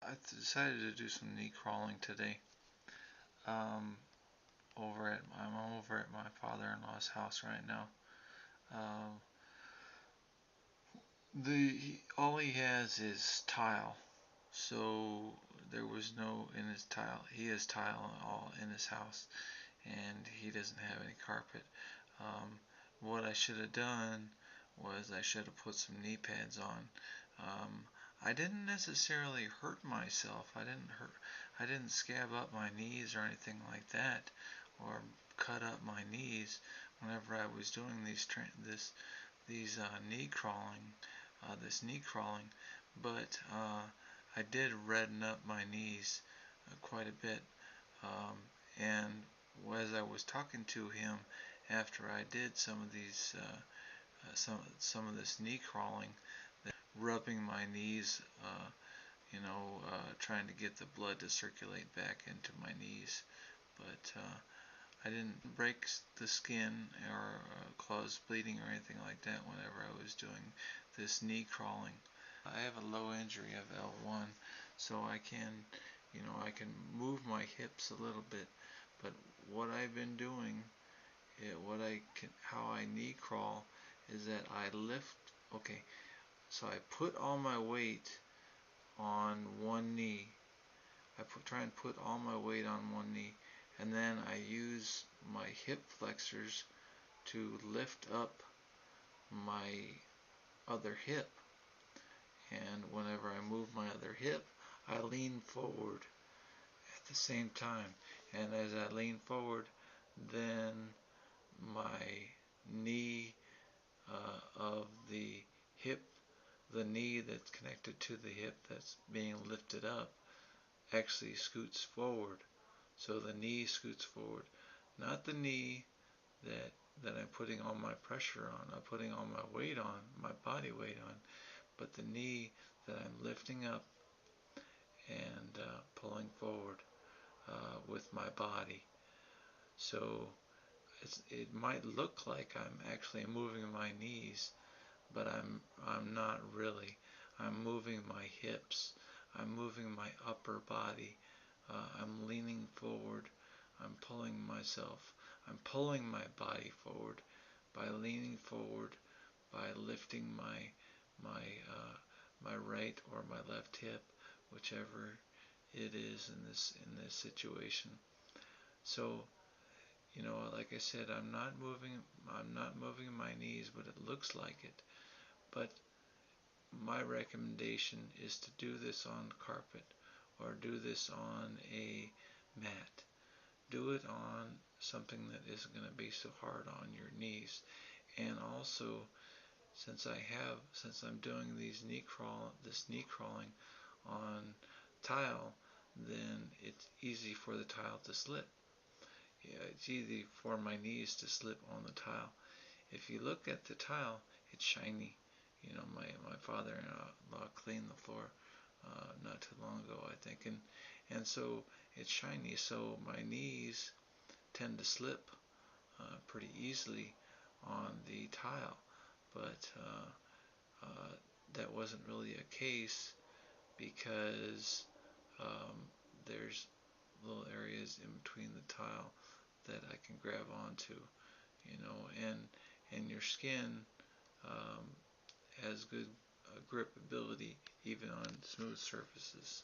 I decided to do some knee crawling today. Um, I'm over at my father-in-law's house right now. Um, all he has is tile, so there was no in his tile. He has tile all in his house, and he doesn't have any carpet. Um, what I should have done was I should have put some knee pads on. Um, I didn't necessarily hurt myself. I didn't scab up my knees or anything like that, or cut up my knees whenever I was doing this knee crawling. But I did redden up my knees quite a bit. Um, and as I was talking to him after I did some of this knee crawling, rubbing my knees, trying to get the blood to circulate back into my knees. But I didn't break the skin or cause bleeding or anything like that whenever I was doing this knee crawling. I have a low injury of L1, so I can move my hips a little bit. But what I've been doing, how I knee crawl, is that I lift. Okay, so I put all my weight on one knee. Try and put all my weight on one knee, and then I use my hip flexors to lift up my other hip. And whenever I move my other hip, I lean forward at the same time. And as I lean forward, then my knee of the hip, the knee that's connected to the hip that's being lifted up, actually scoots forward. So the knee scoots forward, not the knee that I'm putting all my pressure on, I'm putting all my weight on, my body weight on, but the knee that I'm lifting up and pulling forward with my body. So it might look like I'm actually moving my knees, but I'm not really. I'm moving my hips. I'm moving my upper body. I'm leaning forward. I'm pulling myself. I'm pulling my body forward by leaning forward, by lifting my right or my left hip, whichever it is in this situation. So, like I said, I'm not moving my knees, but it looks like it. But my recommendation is to do this on carpet or do this on a mat. Do it on something that isn't going to be so hard on your knees. And also, since I'm doing this knee crawling on tile, then it's easy for the tile to slip. Yeah, it's easy for my knees to slip on the tile. If you look at the tile, it's shiny. My father-in-law cleaned the floor not too long ago, I think, and so it's shiny. So my knees tend to slip pretty easily on the tile, but that wasn't really a case because um, there's little areas in between the tile that I can grab onto, and your skin has good grip ability even on smooth surfaces.